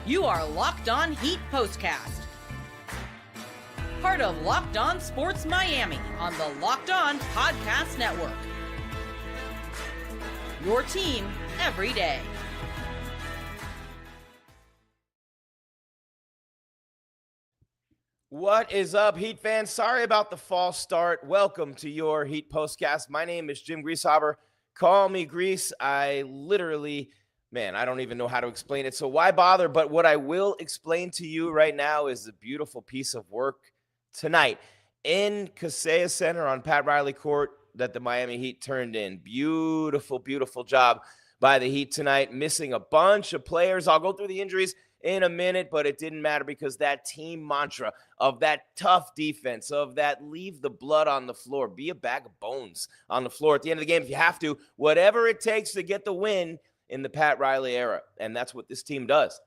You are Locked On Heat POSTCAST. Part of Locked On Sports Miami on the Locked On Podcast Network. Your team every day. What is up, Heat fans? Sorry about the false start. Welcome to your Heat POSTCAST. My name is Jim Grieshaber. Call me Grease. I don't even know how to explain it, so why bother? But what I will explain to you right now is a beautiful piece of work tonight in Kaseya Center on Pat Riley Court that the Miami Heat turned in. Beautiful, beautiful job by the Heat tonight, missing a bunch of players. I'll go through the injuries in a minute, but it didn't matter because that team mantra of that tough defense, of that leave the blood on the floor, be a bag of bones on the floor at the end of the game if you have to, whatever it takes to get the win in the Pat Riley era. And that's what this team does.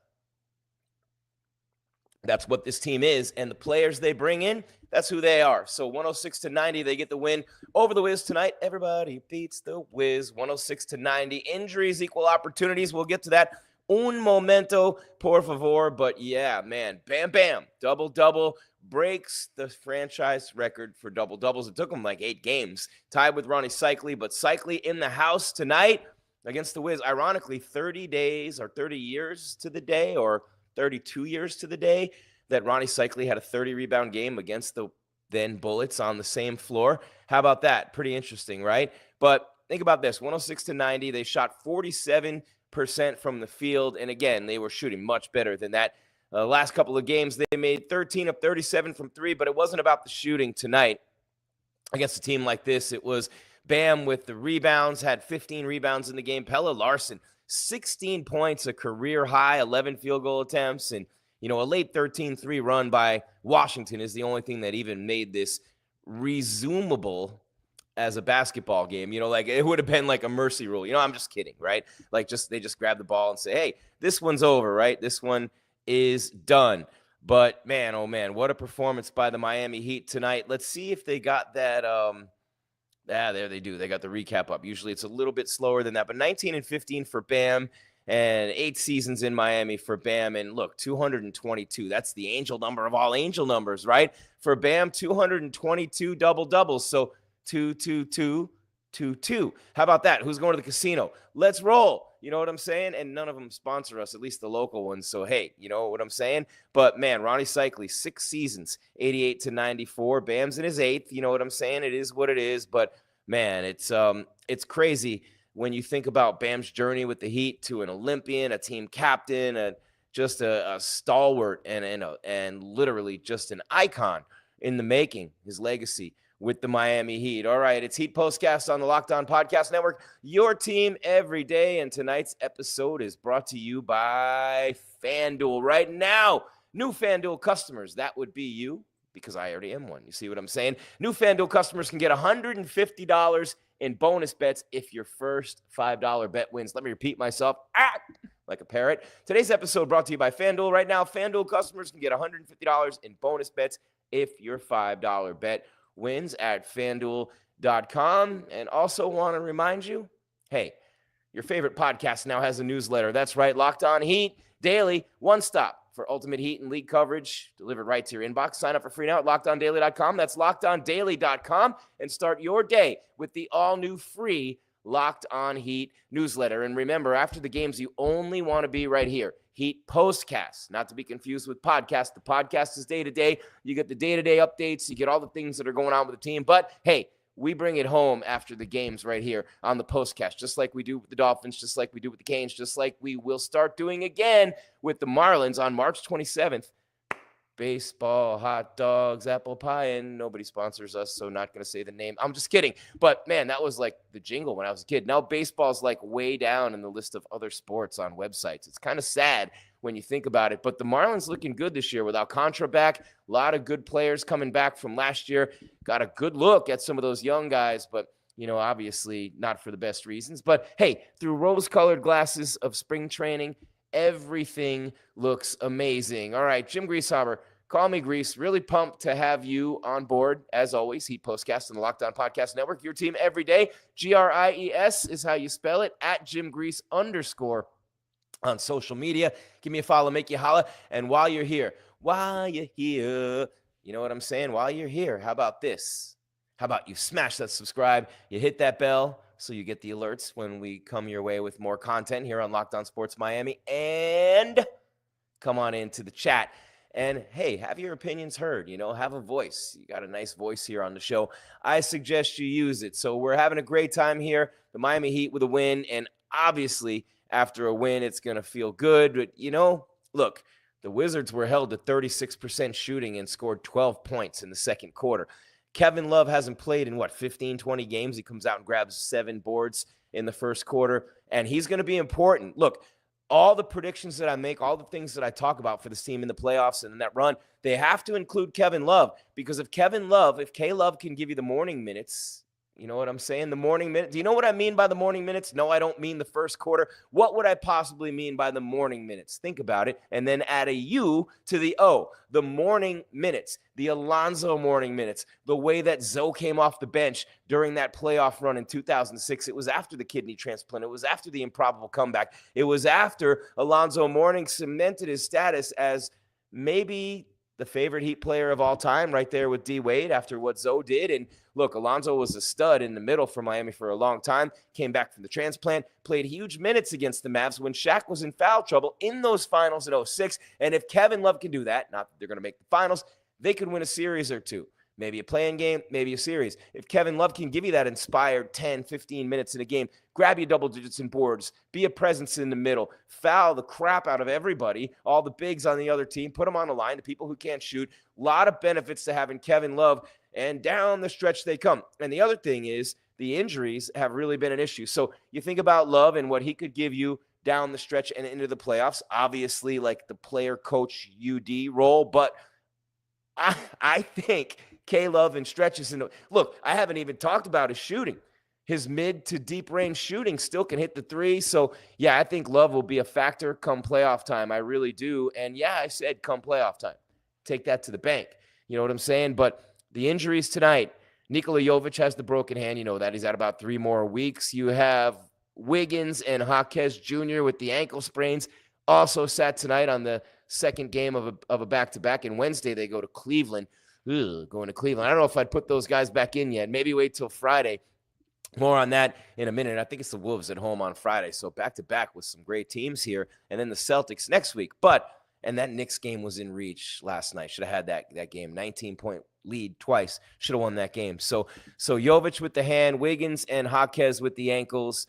That's what this team is. And the players they bring in, that's who they are. So 106-90, they get the win over the Wiz tonight. Everybody beats the Wiz 106-90. Injuries equal opportunities. We'll get to that. Un momento, por favor. But yeah, man, bam, bam, double-double. Breaks the franchise record for double-doubles. It took him like 8 games. Tied with Ronnie Cycli. But Cycli in the house tonight against the Wiz, ironically, 30 days or 30 years to the day or 32 years to the day that Ronnie Cycli had a 30-rebound game against the then Bullets on the same floor. How about that? Pretty interesting, right? But think about this, 106-90. They shot 47% from the field. And again, they were shooting much better than that. Last couple of games, they made 13 of 37 from 3, but it wasn't about the shooting tonight. Against a team like this, it was Bam with the rebounds, had 15 rebounds in the game. Pelle Larsson, 16 points, a career high, 11 field goal attempts, and, a late 13-3 run by Washington is the only thing that even made this resumable as a basketball game. Like it would have been like a mercy rule. I'm just kidding, right? Like they just grab the ball and say, hey, this one's over, right? This one is done. But man, oh man, what a performance by the Miami Heat tonight. Let's see if they got that. There they do. They got the recap up. Usually it's a little bit slower than that, but 19-15 for Bam and 8 seasons in Miami for Bam. And look, 222. That's the angel number of all angel numbers, right? For Bam, 222 double-doubles. So 2-2-2-2-2. How about that? Who's going to the casino? Let's roll. You know what I'm saying? And none of them sponsor us, at least the local ones. So, hey, you know what I'm saying? But, man, Ronnie Cycli, 6 seasons, 88-94. Bam's in his 8th. You know what I'm saying? It is what it is. But, man, it's crazy when you think about Bam's journey with the Heat to an Olympian, a team captain, and just a stalwart and literally just an icon in the making, his legacy with the Miami Heat. All right, it's Heat POSTCAST on the Locked On Podcast Network, your team every day. And tonight's episode is brought to you by FanDuel. Right now, new FanDuel customers, that would be you, because I already am one. You see what I'm saying? New FanDuel customers can get $150 in bonus bets if your first $5 bet wins. Let me repeat myself. Like a parrot. Today's episode brought to you by FanDuel. Right now, FanDuel customers can get $150 in bonus bets if your $5 bet wins at FanDuel.com. And also want to remind you, hey, your favorite podcast now has a newsletter. That's right, Locked On Heat Daily, one stop for ultimate Heat and league coverage delivered right to your inbox. Sign up for free now at LockedOnDaily.com. That's LockedOnDaily.com, and start your day with the all-new free Locked On Heat newsletter. And remember, after the games, you only want to be right here. Heat POSTCAST, not to be confused with podcast. The podcast is day-to-day. You get the day-to-day updates. You get all the things that are going on with the team. But, hey, we bring it home after the games right here on the POSTCAST, just like we do with the Dolphins, just like we do with the Canes, just like we will start doing again with the Marlins on March 27th. Baseball, hot dogs, apple pie, and nobody sponsors us, so not going to say the name. I'm just kidding. But, man, that was like the jingle when I was a kid. Now baseball's like way down in the list of other sports on websites. It's kind of sad when you think about it. But the Marlins looking good this year with Alcantara back. A lot of good players coming back from last year. Got a good look at some of those young guys, but, obviously not for the best reasons. But, hey, through rose-colored glasses of spring training, everything looks amazing. All right, Jim Grieshaber, call me Grease. Really pumped to have you on board, as always. Heat POSTCAST on the Locked On Podcast Network. Your team every day. GRIES is how you spell it, at Jim Grease _ on social media. Give me a follow, make you holla. And while you're here, you know what I'm saying? While you're here, how about this? How about you smash that subscribe, you hit that bell so you get the alerts when we come your way with more content here on Locked On Sports Miami, and come on into the chat. And hey, have your opinions heard, have a voice. You got a nice voice here on the show. I suggest you use it. So we're having a great time here. The Miami Heat with a win. And obviously, after a win, it's going to feel good. But, look, the Wizards were held to 36% shooting and scored 12 points in the second quarter. Kevin Love hasn't played in, 15, 20 games. He comes out and grabs 7 boards in the first quarter, and he's going to be important. Look, all the predictions that I make, all the things that I talk about for this team in the playoffs and in that run, they have to include Kevin Love, because if K-Love can give you the morning minutes, you know what I'm saying? The morning minutes. Do you know what I mean by the morning minutes? No, I don't mean the first quarter. What would I possibly mean by the morning minutes? Think about it, and then add a U to the O. The morning minutes, the Alonzo morning minutes, the way that Zoe came off the bench during that playoff run in 2006. It was after the kidney transplant. It was after the improbable comeback. It was after Alonzo Mourning cemented his status as maybe the favorite Heat player of all time, right there with D Wade after what Zoe did. And look, Alonzo was a stud in the middle for Miami for a long time, came back from the transplant, played huge minutes against the Mavs when Shaq was in foul trouble in those finals in 2006. And if Kevin Love can do that, not that they're going to make the finals, they could win a series or two. Maybe a play-in game, maybe a series. If Kevin Love can give you that inspired 10, 15 minutes in a game, grab you double digits in boards, be a presence in the middle, foul the crap out of everybody, all the bigs on the other team, put them on the line, the people who can't shoot. A lot of benefits to having Kevin Love, and down the stretch they come. And the other thing is the injuries have really been an issue. So you think about Love and what he could give you down the stretch and into the playoffs, obviously like the player coach UD role, but I think K-Love and stretches into – look, I haven't even talked about his shooting. His mid to deep range shooting still can hit the three. So, yeah, I think Love will be a factor come playoff time. I really do. And, yeah, I said come playoff time. Take that to the bank. You know what I'm saying? But the injuries tonight, Nikola Jovic has the broken hand. You know that. He's out about 3 more weeks. You have Wiggins and Jaquez Jr. with the ankle sprains. Also sat tonight on the second game of a back-to-back. And Wednesday they go to Cleveland. Going to Cleveland. I don't know if I'd put those guys back in yet. Maybe wait till Friday. More on that in a minute. I think it's the Wolves at home on Friday. So back-to-back with some great teams here. And then the Celtics next week. And that Knicks game was in reach last night. Should have had that game. 19-point lead twice. Should have won that game. So Jovic with the hand, Wiggins and Jaquez with the ankles.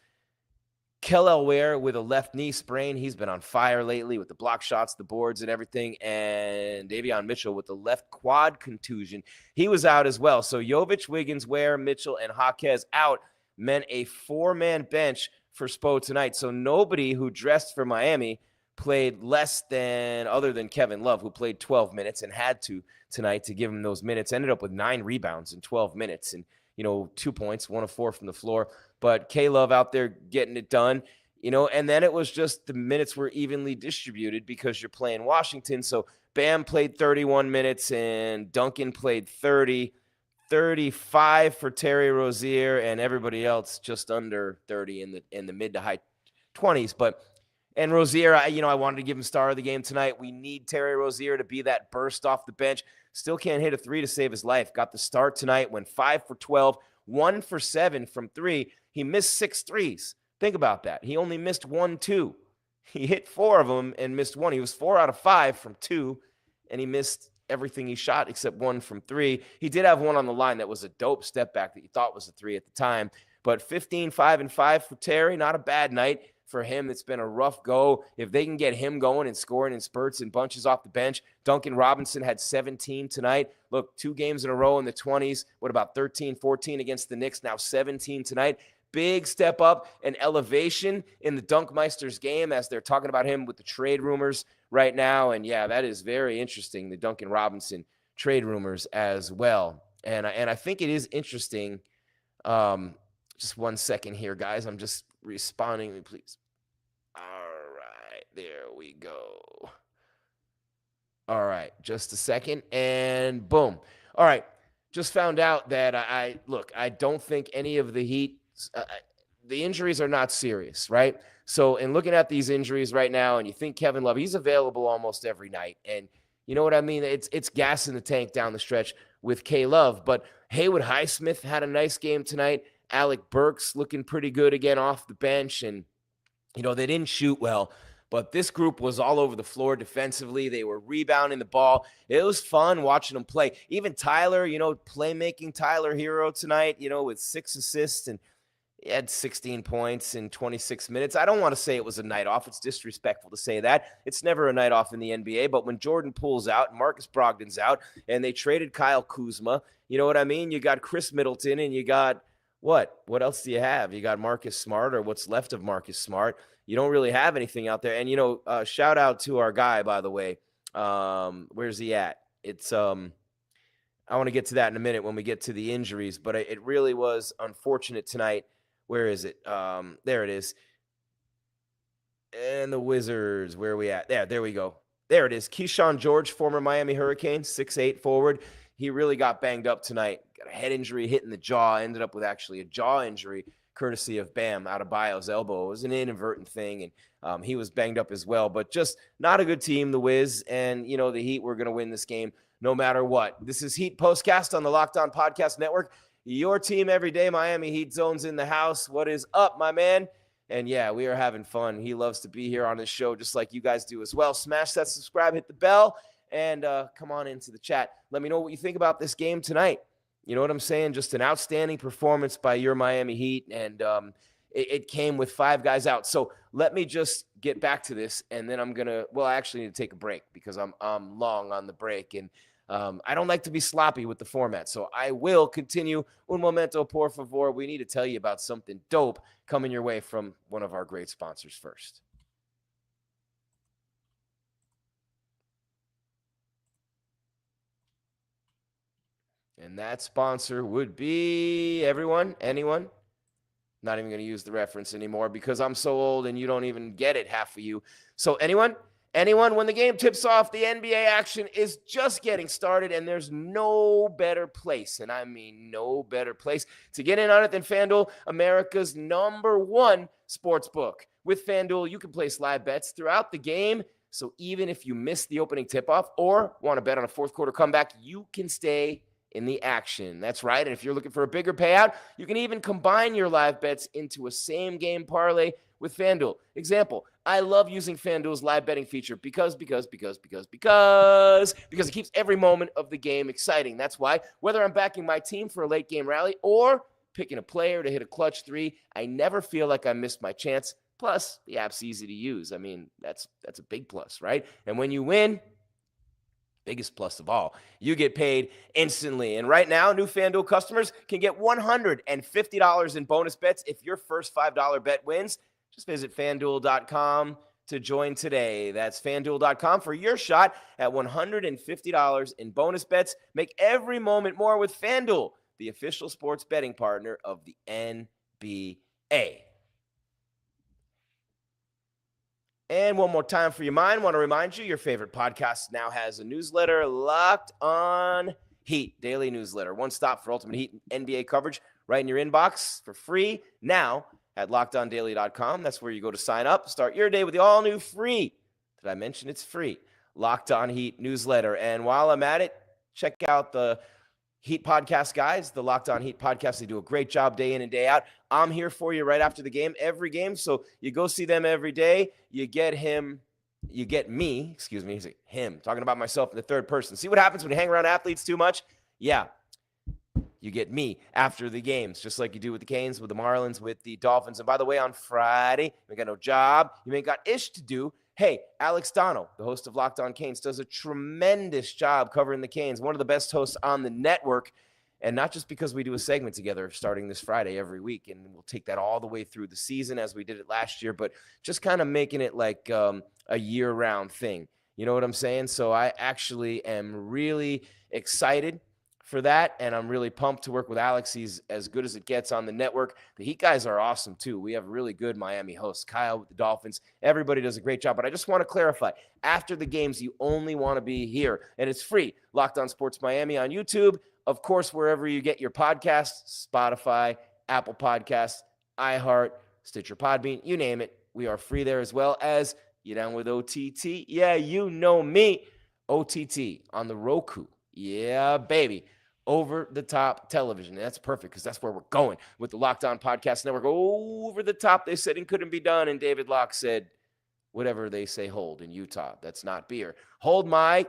Kel'el Ware with a left knee sprain. He's been on fire lately with the block shots, the boards, and everything. And Davion Mitchell with the left quad contusion. He was out as well. So Jovic, Wiggins, Ware, Mitchell, and Jaquez out meant a 4-man bench for Spo tonight. So nobody who dressed for Miami played less than, other than Kevin Love, who played 12 minutes and had to tonight to give him those minutes. Ended up with 9 rebounds in 12 minutes. And 2 points, 1 of 4 from the floor. But K-Love out there getting it done, and then it was just the minutes were evenly distributed because you're playing Washington. So Bam played 31 minutes and Duncan played 30, 35 for Terry Rozier, and everybody else just under 30 in the mid to high 20s. And Rozier, I wanted to give him star of the game tonight. We need Terry Rozier to be that burst off the bench. Still can't hit a 3 to save his life. Got the start tonight, went 5 for 12, 1 for 7 from 3. He missed 6 threes. Think about that. He only missed 1, 2. He hit 4 of them and missed 1. He was 4 out of 5 from 2, and he missed everything he shot except 1 from 3. He did have one on the line that was a dope step back that you thought was a 3 at the time. But 15, 5, and 5 for Terry, not a bad night. For him, it's been a rough go. If they can get him going and scoring in spurts and bunches off the bench, Duncan Robinson had 17 tonight. Look, 2 games in a row in the 20s. What about 13, 14 against the Knicks? Now 17 tonight. Big step up and elevation in the Dunkmeisters game as they're talking about him with the trade rumors right now. And, yeah, that is very interesting, the Duncan Robinson trade rumors as well. And I think it is interesting. Just 1 second here, guys. I'm just responding, please. All right, there we go. All right, just a second, and boom. All right, just found out that I don't think any of the Heat, the injuries are not serious, right? So in looking at these injuries right now, and you think Kevin Love, he's available almost every night. And you know what I mean? It's gas in the tank down the stretch with K Love. But Haywood Highsmith had a nice game tonight. Alec Burks looking pretty good again off the bench. And, they didn't shoot well. But this group was all over the floor defensively. They were rebounding the ball. It was fun watching them play. Even Tyler, playmaking Tyler Hero tonight, with 6 assists, and he had 16 points in 26 minutes. I don't want to say it was a night off. It's disrespectful to say that. It's never a night off in the NBA. But when Jordan Poole's out, Marcus Brogdon's out, and they traded Kyle Kuzma, you know what I mean? You got Chris Middleton, and you got what? What else do you have? You got Marcus Smart, or what's left of Marcus Smart. You don't really have anything out there. And, shout out to our guy, by the way. Where's he at? It's I want to get to that in a minute when we get to the injuries, but it really was unfortunate tonight. Where is it? There it is. And the Wizards, where are we at? There we go. There it is. Keyshawn George, former Miami Hurricane, 6'8" forward. He really got banged up tonight. Got a head injury, hit in the jaw, ended up with actually a jaw injury, courtesy of Bam Adebayo's elbow. It was an inadvertent thing, and he was banged up as well. But just not a good team, the Wiz. And, the Heat were going to win this game no matter what. This is Heat Postcast on the Locked On Podcast Network. Your team every day, Miami Heat Zone's in the house. What is up, my man? And, yeah, we are having fun. He loves to be here on this show just like you guys do as well. Smash that subscribe, hit the bell, and come on into the chat. Let me know what you think about this game tonight. You know what I'm saying? Just an outstanding performance by your Miami Heat, and it came with 5 guys out. So let me just get back to this, and then I'm going to – well, I actually need to take a break because I'm long on the break, and I don't like to be sloppy with the format. So I will continue. Un momento, por favor. We need to tell you about something dope coming your way from one of our great sponsors first. And that sponsor would be anyone. Not even going to use the reference anymore because I'm so old and you don't even get it, half of you. So anyone, when the game tips off, the NBA action is just getting started, and there's no better place, and I mean no better place, to get in on it than FanDuel, America's #1 sports book. With FanDuel, you can place live bets throughout the game, so even if you miss the opening tip-off or want to bet on a fourth quarter comeback, you can stay in the action. That's right. And if you're looking for a bigger payout, you can even combine your live bets into a same game parlay with FanDuel. Example, I love using FanDuel's live betting feature because it keeps every moment of the game exciting. That's why whether I'm backing my team for a late game rally or picking a player to hit a clutch 3, I never feel like I missed my chance. Plus, the app's easy to use. I mean, that's a big plus, right? And when you win, biggest plus of all, you get paid instantly. And right now, new FanDuel customers can get $150 in bonus bets if your first $5 bet wins. Just visit FanDuel.com to join today. That's FanDuel.com for your shot at $150 in bonus bets. Make every moment more with FanDuel, the official sports betting partner of the NBA. And one more time for your mind, want to remind you, your favorite podcast now has a newsletter, Locked On Heat, daily newsletter. One stop for Ultimate Heat NBA coverage right in your inbox for free now at LockedOnDaily.com. That's where you go to sign up. Start your day with the all-new free. Did I mention it's free? Locked On Heat newsletter. And while I'm at it, check out the Heat podcast guys, the Locked On Heat podcast. They do a great job day in and day out. I'm here for you right after the game, every game. So you go see them every day. You get him. You get me. Excuse me. He's like, him. Talking about myself in the third person. See what happens when you hang around athletes too much? Yeah. You get me after the games, just like you do with the Canes, with the Marlins, with the Dolphins. And by the way, on Friday, you ain't got no job. You ain't got ish to do. Hey, Alex Donald, the host of Locked On Canes, does a tremendous job covering the Canes, one of the best hosts on the network. And not just because we do a segment together starting this Friday every week, and we'll take that all the way through the season as we did it last year, but just kind of making it like a year-round thing. You know what I'm saying? So I actually am really excited for that, and I'm really pumped to work with Alex. He's as good as it gets on the network. The Heat guys are awesome, too. We have really good Miami hosts. Kyle with the Dolphins. Everybody does a great job, but I just want to clarify. After the games, you only want to be here, and it's free. Locked On Sports Miami on YouTube. Of course, wherever you get your podcasts, Spotify, Apple Podcasts, iHeart, Stitcher, Podbean, you name it. We are free there as well as you down with OTT. Yeah, you know me. OTT on the Roku. Yeah, baby. Over the top television. And that's perfect because that's where we're going with the Locked On Podcast Network. Over the top, they said it couldn't be done. And David Locke said, whatever they say hold in Utah. That's not beer. Hold my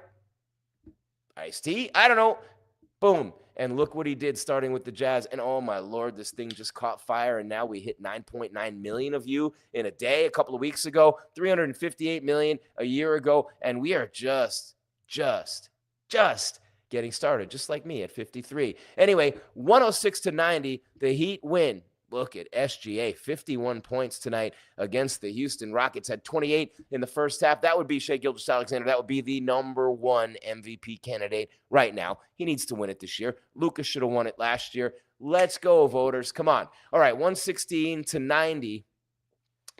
iced tea. I don't know. Boom. And look what he did starting with the Jazz. And oh my Lord, this thing just caught fire. And now we hit 9.9 million of you in a day a couple of weeks ago, 358 million a year ago. And we are just getting started, just like me at 53. Anyway, 106-90, the Heat win. Look at SGA, 51 points tonight against the Houston Rockets. Had 28 in the first half. That would be Shai Gilgeous-Alexander. That would be the number one MVP candidate right now. He needs to win it this year. Luka should have won it last year. Let's go, voters. Come on. All right, 116-90.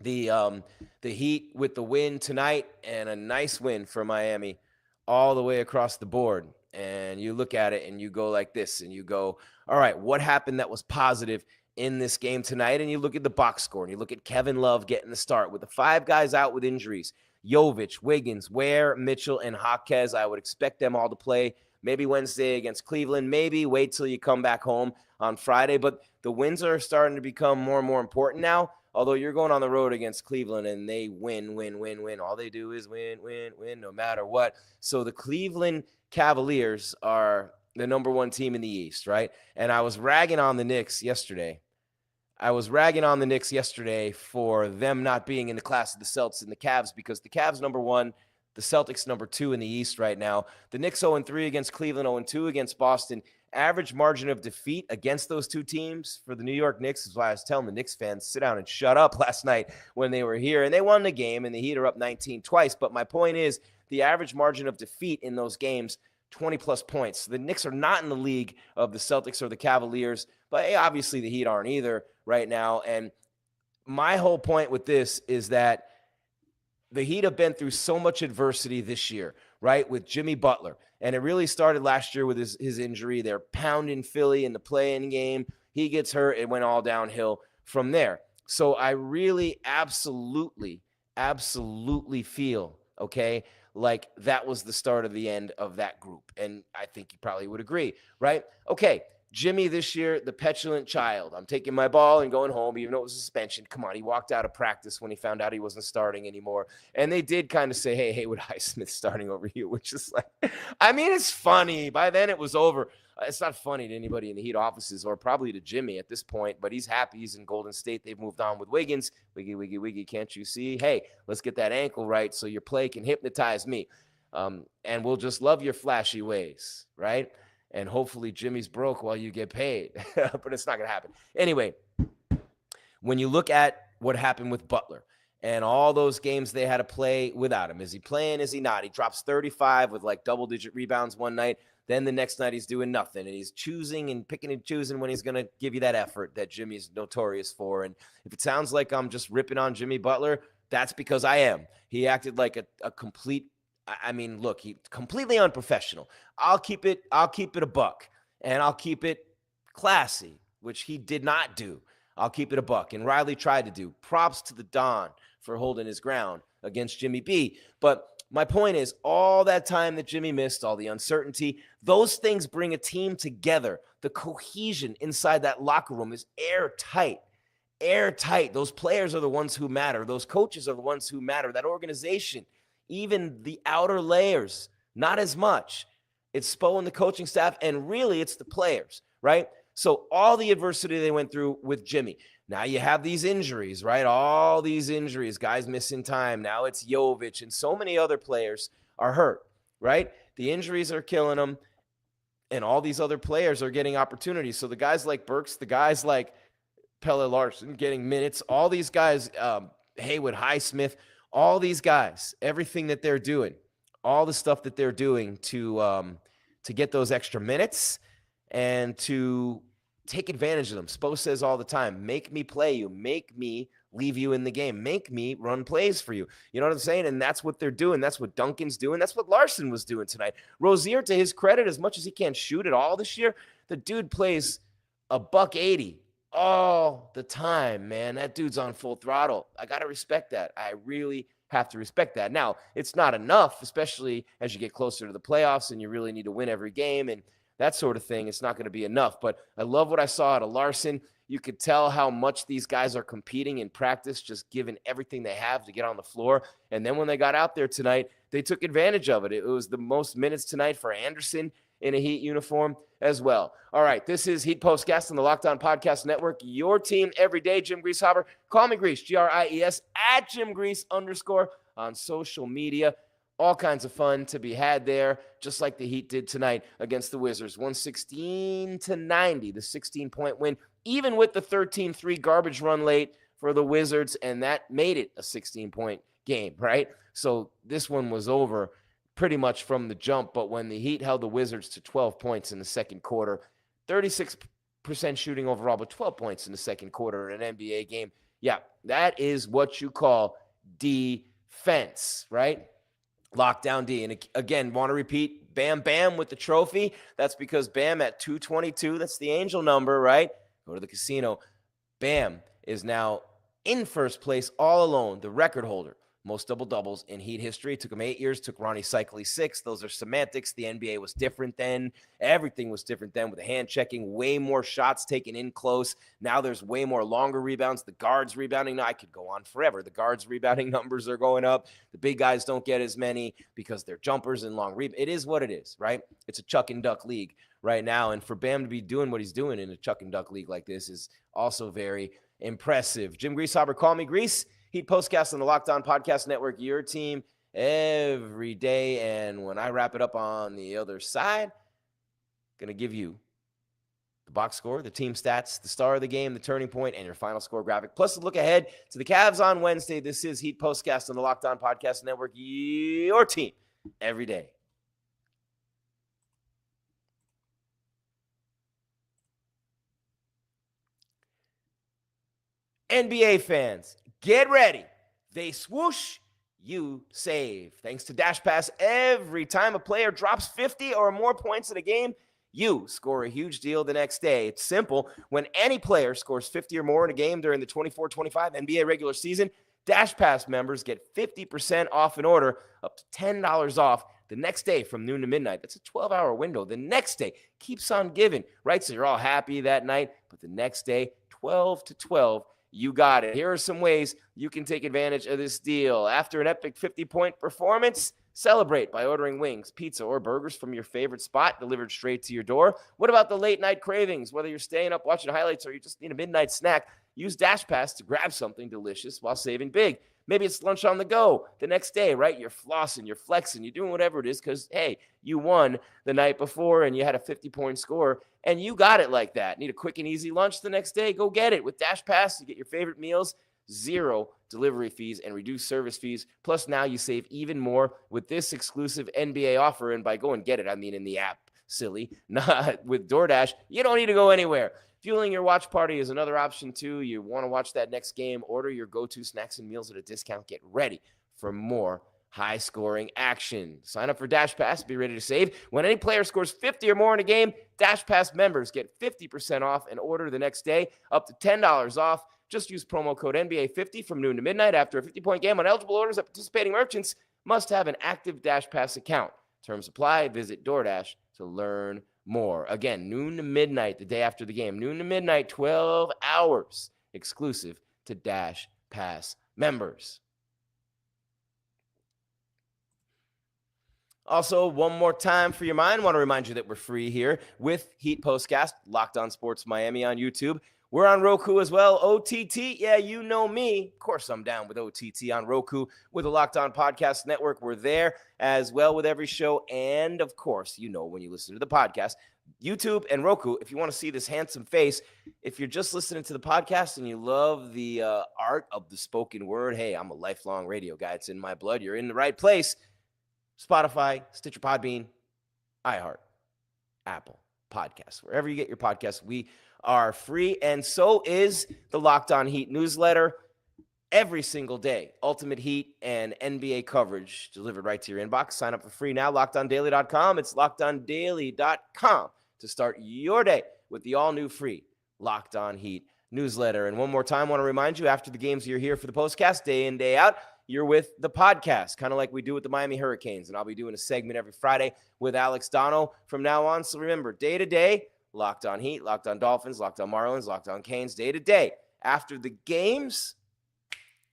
The Heat with the win tonight, and a nice win for Miami all the way across the board. And you look at it and you go like this, and you go, all right, what happened that was positive in this game tonight? And you look at the box score, and you look at Kevin Love getting the start with the 5 guys out with injuries: Jovic, Wiggins, Ware, Mitchell, and Jaquez. I would expect them all to play maybe Wednesday against Cleveland, maybe wait till you come back home on Friday. But the wins are starting to become more and more important now, although you're going on the road against Cleveland and they win. All they do is win, no matter what. So the Cleveland Cavaliers are the number one team in the East, right? And I was ragging on the Knicks yesterday. For them not being in the class of the Celtics and the Cavs, because the Cavs number one, the Celtics number 2 in the East right now. The Knicks 0-3 against Cleveland, 0-2 against Boston. Average margin of defeat against those two teams for the New York Knicks is why I was telling the Knicks fans, sit down and shut up last night when they were here. And they won the game, and the Heat are up 19 twice. But my point is, the average margin of defeat in those games, 20-plus points. The Knicks are not in the league of the Celtics or the Cavaliers, but hey, obviously the Heat aren't either right now. And my whole point with this is that the Heat have been through so much adversity this year, right, with Jimmy Butler. And it really started last year with his injury. They're pounding Philly in the play-in game. He gets hurt. It went all downhill from there. So I really absolutely feel, okay, like that was the start of the end of that group. And I think you probably would agree, right? Okay, Jimmy this year, the petulant child. I'm taking my ball and going home, even though it was suspension. Come on, he walked out of practice when he found out he wasn't starting anymore. And they did kind of say, hey, Haywood Highsmith's starting over you, which is like, I mean, it's funny. By then it was over. It's not funny to anybody in the Heat offices or probably to Jimmy at this point, but he's happy. He's in Golden State. They've moved on with Wiggins. Wiggy, can't you see? Hey, let's get that ankle right so your play can hypnotize me. And we'll just love your flashy ways, right? And hopefully Jimmy's broke while you get paid. But it's not going to happen. Anyway, when you look at what happened with Butler and all those games they had to play without him, is he playing? Is he not? He drops 35 with like double-digit rebounds one night. Then the next night he's doing nothing. And he's choosing and picking and choosing when he's going to give you that effort that Jimmy's notorious for. And if it sounds like I'm just ripping on Jimmy Butler, that's because I am. He acted like a complete, I mean, look, he completely unprofessional. I'll keep it a buck, and I'll keep it classy, which he did not do. I'll keep it a buck. And Riley tried to do. Props to the Don for holding his ground against Jimmy B. But my point is, all that time that Jimmy missed, all the uncertainty, those things bring a team together. The cohesion inside that locker room is airtight. Airtight. Those players are the ones who matter. Those coaches are the ones who matter. That organization, even the outer layers, not as much. It's Spo and the coaching staff, and really it's the players, right? So all the adversity they went through with Jimmy. Now you have these injuries, right? All these injuries, guys missing time. Now it's Jovic, and so many other players are hurt, right? The injuries are killing them, and all these other players are getting opportunities. So the guys like Burks, the guys like Pelle Larsson getting minutes, all these guys, Haywood Highsmith, all these guys, everything that they're doing, all the stuff that they're doing to get those extra minutes and to take advantage of them. Spo says all the time, make me play you, make me leave you in the game, make me run plays for you. You know what I'm saying? And that's what they're doing. That's what Duncan's doing. That's what Larson was doing tonight. Rozier, to his credit, as much as he can't shoot at all this year, the dude plays $180 all the time, man. That dude's on full throttle. I got to respect that. I really have to respect that. Now, it's not enough, especially as you get closer to the playoffs and you really need to win every game and that sort of thing. It's not going to be enough. But I love what I saw out of Larson. You could tell how much these guys are competing in practice, just giving everything they have to get on the floor. And then when they got out there tonight, they took advantage of it. It was the most minutes tonight for Anderson in a Heat uniform as well. All right, this is Heat Postcast on the Locked On Podcast Network. Your team every day. Jim Grieshaber. Call me Gries, Gries, at Jim Gries _ on social media. All kinds of fun to be had there, just like the Heat did tonight against the Wizards. 116-90, the 16-point win, even with the 13-3 garbage run late for the Wizards, and that made it a 16-point game, right? So this one was over pretty much from the jump, but when the Heat held the Wizards to 12 points in the second quarter, 36% shooting overall, but 12 points in the second quarter in an NBA game, yeah, that is what you call defense, right? Lockdown D. And again, want to repeat, Bam Bam with the trophy. That's because Bam at 222, that's the angel number, right? Go to the casino. Bam is now in first place all alone, the record holder. Most double-doubles in Heat history. It took him 8 years. Took Ronnie Cycli 6. Those are semantics. The NBA was different then. Everything was different then with the hand checking. Way more shots taken in close. Now there's way more longer rebounds. The guards rebounding. Now I could go on forever. The guards rebounding numbers are going up. The big guys don't get as many because they're jumpers and long rebounds. It is what it is, right? It's a chuck and duck league right now. And for Bam to be doing what he's doing in a chuck and duck league like this is also very impressive. Jim Grieshaber, call me Gries. Heat Postcast on the Locked On Podcast Network, your team every day. And when I wrap it up on the other side, going to give you the box score, the team stats, the star of the game, the turning point, and your final score graphic. Plus a look ahead to the Cavs on Wednesday. This is Heat Postcast on the Locked On Podcast Network, your team every day. NBA fans, get ready. They swoosh, you save. Thanks to Dash Pass, every time a player drops 50 or more points in a game, you score a huge deal the next day. It's simple. When any player scores 50 or more in a game during the 24-25 NBA regular season, Dash Pass members get 50% off an order, up to $10 off the next day from noon to midnight. That's a 12-hour window. The next day keeps on giving, right? So you're all happy that night, but the next day, 12 to 12, you got it. Here are some ways you can take advantage of this deal. After an epic 50-point performance, celebrate by ordering wings, pizza, or burgers from your favorite spot delivered straight to your door. What about the late-night cravings? Whether you're staying up watching highlights or you just need a midnight snack, use Dash Pass to grab something delicious while saving big. Maybe it's lunch on the go the next day, right? You're flossing, you're flexing, you're doing whatever it is because, hey, you won the night before and you had a 50-point score and you got it like that. Need a quick and easy lunch the next day? Go get it. With Dash Pass, you get your favorite meals, 0 delivery fees and reduced service fees. Plus, now you save even more with this exclusive NBA offer. And by go and get it, I mean in the app, silly. Not with DoorDash. You don't need to go anywhere. Fueling your watch party is another option, too. You want to watch that next game, order your go-to snacks and meals at a discount. Get ready for more high-scoring action. Sign up for Dash Pass. Be ready to save. When any player scores 50 or more in a game, Dash Pass members get 50% off and order the next day, up to $10 off. Just use promo code NBA50 from noon to midnight after a 50-point game on eligible orders at participating merchants. Must have an active Dash Pass account. Terms apply. Visit DoorDash to learn more. Again, noon to midnight the day after the game. Noon to midnight, 12 hours. Exclusive to Dash Pass members. Also, one more time for your mind, I want to remind you that we're free here with Heat Postcast, Locked On Sports Miami on YouTube. We're on Roku as well. OTT, yeah, you know me. Of course, I'm down with OTT on Roku with the Locked On Podcast Network. We're there as well with every show. And, of course, you know when you listen to the podcast, YouTube and Roku, if you want to see this handsome face, if you're just listening to the podcast and you love the art of the spoken word, hey, I'm a lifelong radio guy. It's in my blood. You're in the right place. Spotify, Stitcher, Podbean, iHeart, Apple Podcasts. Wherever you get your podcasts, we are free, and so is the Locked On Heat newsletter every single day. Ultimate Heat and NBA coverage delivered right to your inbox. Sign up for free now, LockedOnDaily.com. It's LockedOnDaily.com to start your day with the all-new free Locked On Heat newsletter. And one more time, I want to remind you, after the games, you're here for the postcast day in, day out. You're with the podcast, kind of like we do with the Miami Hurricanes. And I'll be doing a segment every Friday with Alex Dono from now on. So remember, day to day, Locked On Heat, Locked On Dolphins, Locked On Marlins, Locked On Canes, day to day. After the games,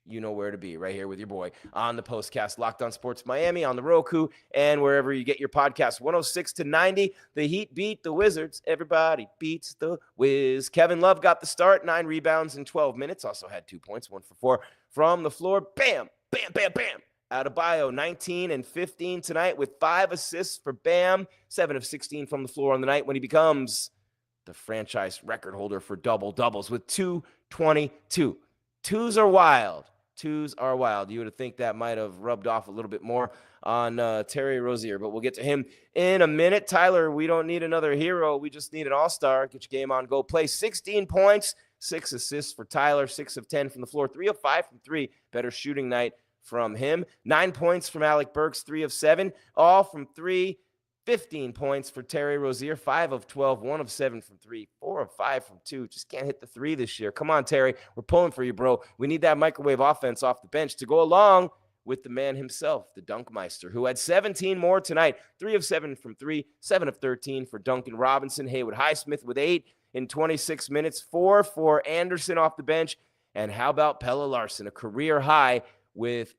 you know where to be, right here with your boy on the postcast, Locked On Sports Miami, on the Roku, and wherever you get your podcast. 106-90, the Heat beat the Wizards. Everybody beats the Wiz. Kevin Love got the start, 9 rebounds in 12 minutes. Also had 2 points, 1 for 4 from the floor. Bam, bam, bam, bam. Adebayo, 19 and 15 tonight with 5 assists for Bam, 7 of 16 from the floor on the night when he becomes the franchise record holder for double-doubles with 222. Twos are wild. Twos are wild. You would think that might have rubbed off a little bit more on Terry Rozier, but we'll get to him in a minute. Tyler, we don't need another hero. We just need an all-star. Get your game on, go play. 16 points, 6 assists for Tyler, 6 of 10 from the floor, 3 of 5 from 3. Better shooting night from him. 9 points from Alec Burks, 3 of 7, all from 3. 15 points for Terry Rozier, 5 of 12, 1 of 7 from 3, 4 of 5 from 2. Just can't hit the 3 this year. Come on, Terry. We're pulling for you, bro. We need that microwave offense off the bench to go along with the man himself, the Dunkmeister, who had 17 more tonight. 3 of 7 from 3, 7 of 13 for Duncan Robinson. Haywood Highsmith with 8 in 26 minutes, 4 for Anderson off the bench. And how about Pelle Larsson, a career high with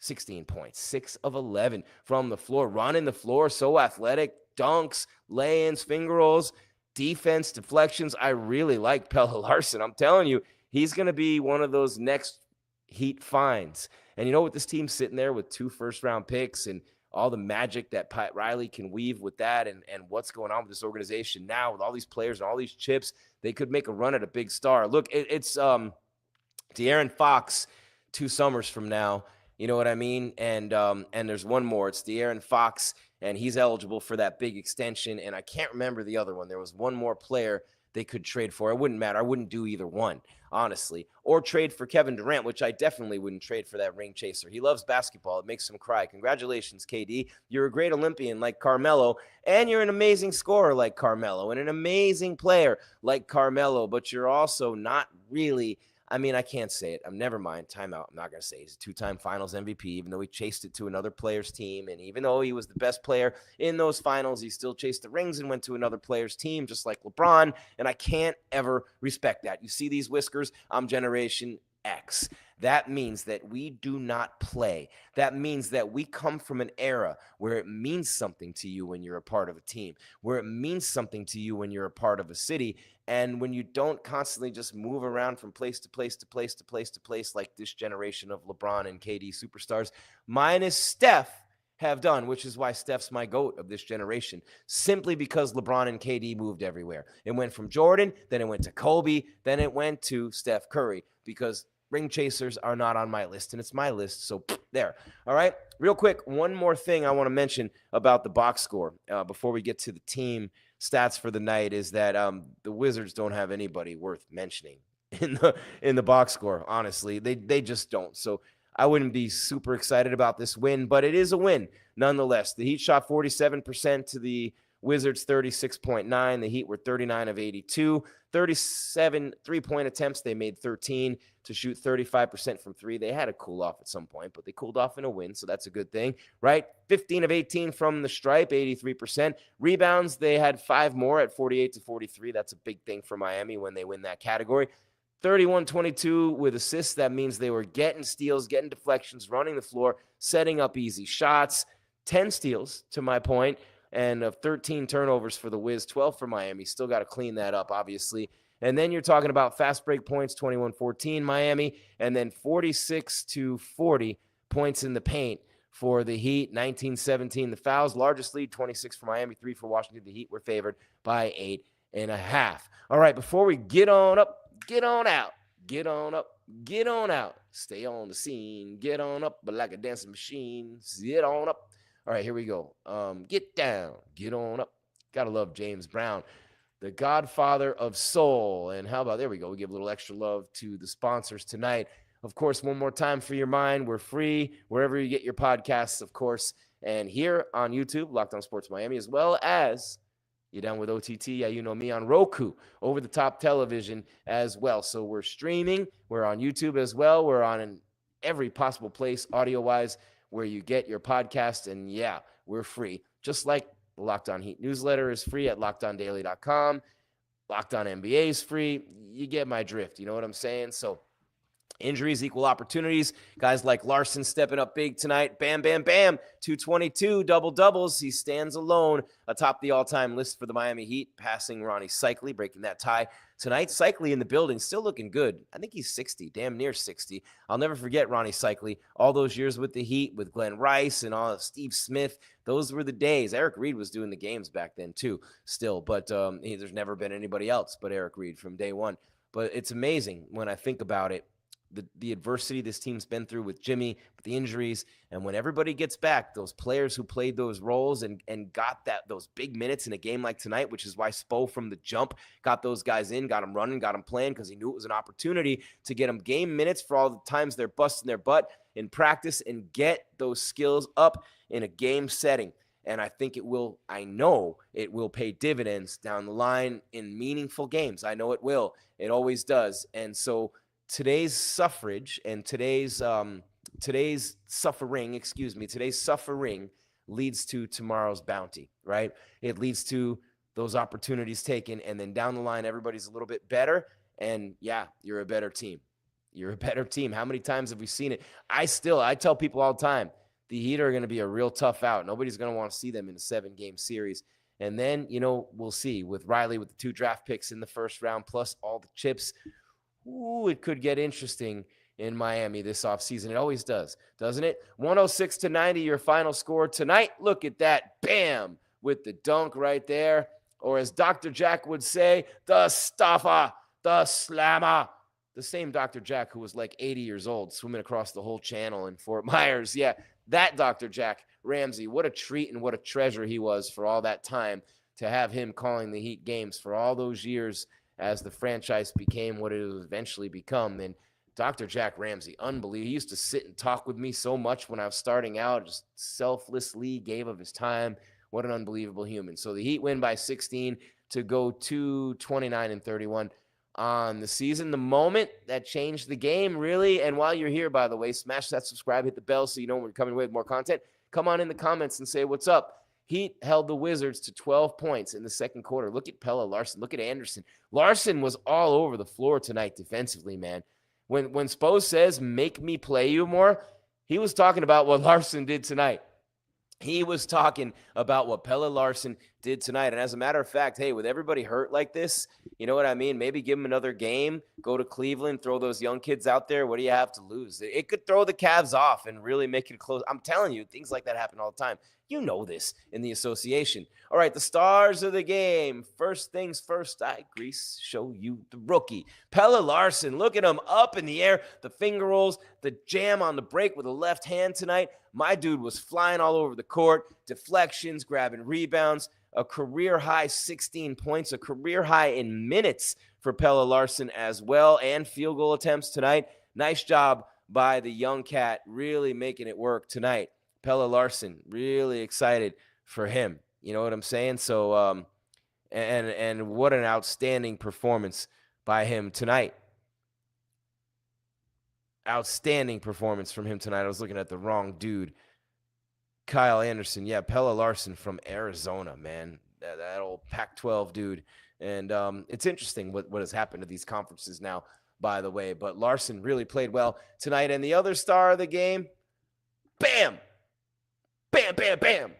16 points, 6 of 11 from the floor, running the floor, so athletic, dunks, lay-ins, finger rolls, defense, deflections. I really like Pelle Larsson. I'm telling you, he's going to be one of those next Heat finds. And you know what, this team's sitting there with 2 first-round picks and all the magic that Pat Riley can weave with that and what's going on with this organization now with all these players and all these chips, they could make a run at a big star. Look, it's De'Aaron Fox 2 summers from now. You know what I mean? And there's one more. It's De'Aaron Fox, and he's eligible for that big extension. And I can't remember the other one. There was one more player they could trade for. It wouldn't matter. I wouldn't do either one, honestly. Or trade for Kevin Durant, which I definitely wouldn't trade for that ring chaser. He loves basketball. It makes him cry. Congratulations, KD. You're a great Olympian like Carmelo, and you're an amazing scorer like Carmelo, and an amazing player like Carmelo, but you're also not really – I mean, I can't say it. Never mind. Timeout. I'm not going to say it. He's a 2-time finals MVP, even though he chased it to another player's team. And even though he was the best player in those finals, he still chased the rings and went to another player's team, just like LeBron. And I can't ever respect that. You see these whiskers? I'm Generation X. That means that we do not play. That means that we come from an era where it means something to you when you're a part of a team, where it means something to you when you're a part of a city, and when you don't constantly just move around from place to place to place to place to place like this generation of LeBron and KD superstars, minus Steph, have done, which is why Steph's my GOAT of this generation, simply because LeBron and KD moved everywhere. It went from Jordan, then it went to Kobe, then it went to Steph Curry, because ring chasers are not on my list, and it's my list, so there. All right, real quick, one more thing I want to mention about the box score before we get to the team stats for the night is that the Wizards don't have anybody worth mentioning in the box score, honestly. They just don't, so I wouldn't be super excited about this win, but it is a win nonetheless. The Heat shot 47% to the Wizards 36.9. The Heat were 39 of 82. 37 three-point attempts. They made 13 to shoot 35% from 3. They had to cool off at some point, but they cooled off in a win, so that's a good thing, right? 15 of 18 from the stripe, 83%. Rebounds, they had 5 more at 48 to 43. That's a big thing for Miami when they win that category. 31-22 with assists. That means they were getting steals, getting deflections, running the floor, setting up easy shots. 10 steals, to my point, and 13 turnovers for the Wiz, 12 for Miami. Still got to clean that up, obviously. And then you're talking about fast break points, 21-14 Miami, and then 46-40 points in the paint for the Heat, 19-17 the fouls. Largest lead, 26 for Miami, 3 for Washington. The Heat were favored by 8.5. All right, before we get on up, get on out, get on up, get on out. Stay on the scene, get on up, but like a dancing machine, get on up. All right, here we go. Get down, get on up. Gotta love James Brown, the godfather of soul. And how about, there we go. We give a little extra love to the sponsors tonight. Of course, one more time for your mind, we're free wherever you get your podcasts, of course. And here on YouTube, Locked On Sports Miami, as well as You down with OTT? Yeah, you know me on Roku, over-the-top television as well. So we're streaming. We're on YouTube as well. We're on every possible place, audio-wise, where you get your podcast. And, yeah, we're free. Just like the Locked On Heat newsletter is free at LockedOnDaily.com. Locked On NBA is free. You get my drift. You know what I'm saying? So injuries equal opportunities. Guys like Larson stepping up big tonight. Bam, bam, bam. 222 double-doubles. He stands alone atop the all-time list for the Miami Heat, passing Ronnie Cycli, breaking that tie tonight. Cycli in the building, still looking good. I think he's 60, damn near 60. I'll never forget Ronnie Cycli. All those years with the Heat, with Glenn Rice and all Steve Smith, those were the days. Eric Reed was doing the games back then too, still. But there's never been anybody else but Eric Reed from day one. But it's amazing when I think about it. The adversity this team's been through with Jimmy, with the injuries, and when everybody gets back, those players who played those roles and got those big minutes in a game like tonight, which is why Spo from the jump got those guys in, got them running, got them playing, because he knew it was an opportunity to get them game minutes for all the times they're busting their butt in practice and get those skills up in a game setting. And I know it will pay dividends down the line in meaningful games. I know it will. It always does. And so today's suffering leads to tomorrow's bounty, right? It leads to those opportunities taken, and then down the line, everybody's a little bit better, and yeah, you're a better team. You're a better team. How many times have we seen it? I tell people all the time, the Heat are going to be a real tough out. Nobody's going to want to see them in a 7-game series. And then, we'll see with Riley with the 2 draft picks in the first round, plus all the chips. Ooh, it could get interesting in Miami this offseason. It always does, doesn't it? 106-90, your final score tonight. Look at that. Bam! With the dunk right there. Or as Dr. Jack would say, the stuffer, the slammer. The same Dr. Jack who was like 80 years old, swimming across the whole channel in Fort Myers. Yeah, that Dr. Jack Ramsey. What a treat and what a treasure he was for all that time to have him calling the Heat games for all those years as the franchise became what it would eventually become. And Dr. Jack Ramsey, unbelievable. He used to sit and talk with me so much when I was starting out, just selflessly gave of his time. What an unbelievable human. So the Heat win by 16 to go to 29-31 on the season. The moment that changed the game, really. And while you're here, by the way, smash that subscribe, hit the bell so you know when we're coming with more content. Come on in the comments and say what's up. Heat held the Wizards to 12 points in the second quarter. Look at Pelle Larsson. Look at Anderson. Larsson was all over the floor tonight defensively, man. When Spo says, make me play you more, he was talking about what Larsson did tonight. He was talking about what Pelle Larsson did tonight. And as a matter of fact, hey, with everybody hurt like this, you know what I mean? Maybe give him another game, go to Cleveland, throw those young kids out there. What do you have to lose? It could throw the Cavs off and really make it close. I'm telling you, things like that happen all the time. You know this in the association. All right, the stars of the game. First things first, Grease, show you the rookie. Pelle Larsson, look at him up in the air. The finger rolls, the jam on the break with the left hand tonight. My dude was flying all over the court. Deflections, grabbing rebounds. A career-high 16 points, a career-high in minutes for Pelle Larsson as well, and field goal attempts tonight. Nice job by the young cat, really making it work tonight. Pelle Larsson, really excited for him. You know what I'm saying? So, and what an outstanding performance by him tonight. Outstanding performance from him tonight. I was looking at the wrong dude. Kyle Anderson. Yeah, Pelle Larsson from Arizona, man. That old Pac-12 dude. And it's interesting what has happened to these conferences now, by the way. But Larsson really played well tonight. And the other star of the game, bam! Bam, bam, bam.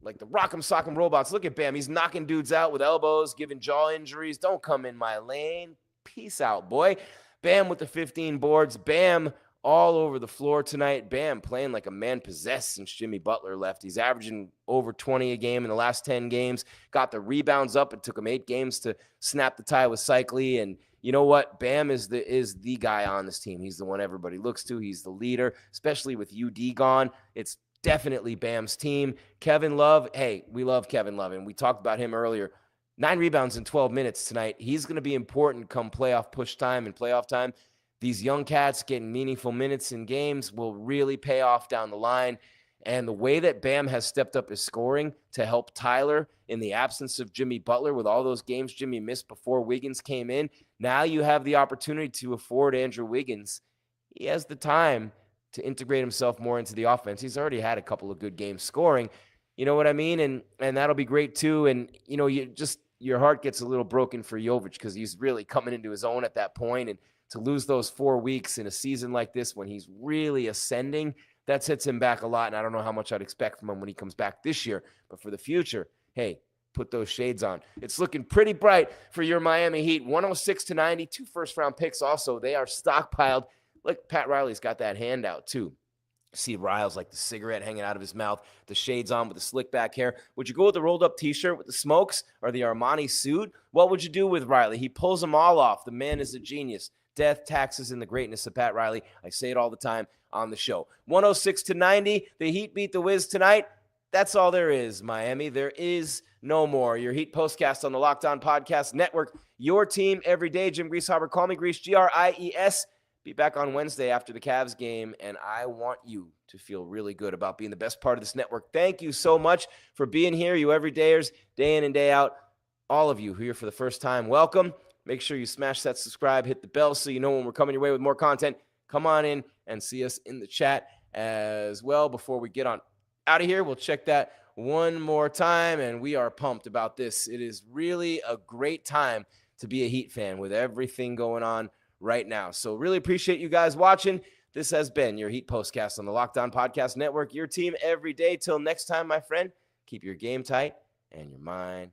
Like the Rock'em Sock'em Robots. Look at Bam. He's knocking dudes out with elbows, giving jaw injuries. Don't come in my lane. Peace out, boy. Bam with the 15 boards. Bam all over the floor tonight. Bam playing like a man possessed since Jimmy Butler left. He's averaging over 20 a game in the last 10 games. Got the rebounds up. It took him 8 games to snap the tie with Cycli. And you know what? Bam is the guy on this team. He's the one everybody looks to. He's the leader, especially with UD gone. It's definitely Bam's team. Kevin Love, hey, we love Kevin Love, and we talked about him earlier. 9 rebounds in 12 minutes tonight. He's going to be important come playoff push time and playoff time. These young cats getting meaningful minutes in games will really pay off down the line. And the way that Bam has stepped up his scoring to help Tyler in the absence of Jimmy Butler with all those games Jimmy missed before Wiggins came in, now you have the opportunity to afford Andrew Wiggins. He has the time to integrate himself more into the offense. He's already had a couple of good games scoring. You know what I mean? And that'll be great too. And, your heart gets a little broken for Jovic because he's really coming into his own at that point. And to lose those 4 weeks in a season like this when he's really ascending, that sets him back a lot. And I don't know how much I'd expect from him when he comes back this year. But for the future, hey, put those shades on. It's looking pretty bright for your Miami Heat. 106-90, 2 first-round picks also. They are stockpiled. Look, Pat Riley's got that handout too. See Riles like the cigarette hanging out of his mouth, the shades on with the slick back hair. Would you go with the rolled up t-shirt with the smokes or the Armani suit? What would you do with Riley? He pulls them all off. The man is a genius. Death, taxes, and the greatness of Pat Riley. I say it all the time on the show. 106-90. The Heat beat the Wiz tonight. That's all there is, Miami. There is no more. Your Heat postcast on the Locked On Podcast Network. Your team every day. Jim Grieshaber. Call me Gries, Gries. Be back on Wednesday after the Cavs game, and I want you to feel really good about being the best part of this network. Thank you so much for being here, you everydayers, day in and day out. All of you who are here for the first time, welcome. Make sure you smash that subscribe, hit the bell so you know when we're coming your way with more content. Come on in and see us in the chat as well. Before we get on out of here, we'll check that one more time, and we are pumped about this. It is really a great time to be a Heat fan with everything going on right now. So really appreciate you guys watching. This has been your Heat Postcast on the Locked On Podcast Network. Your team every day. Till next time, my friend, keep your game tight and your mind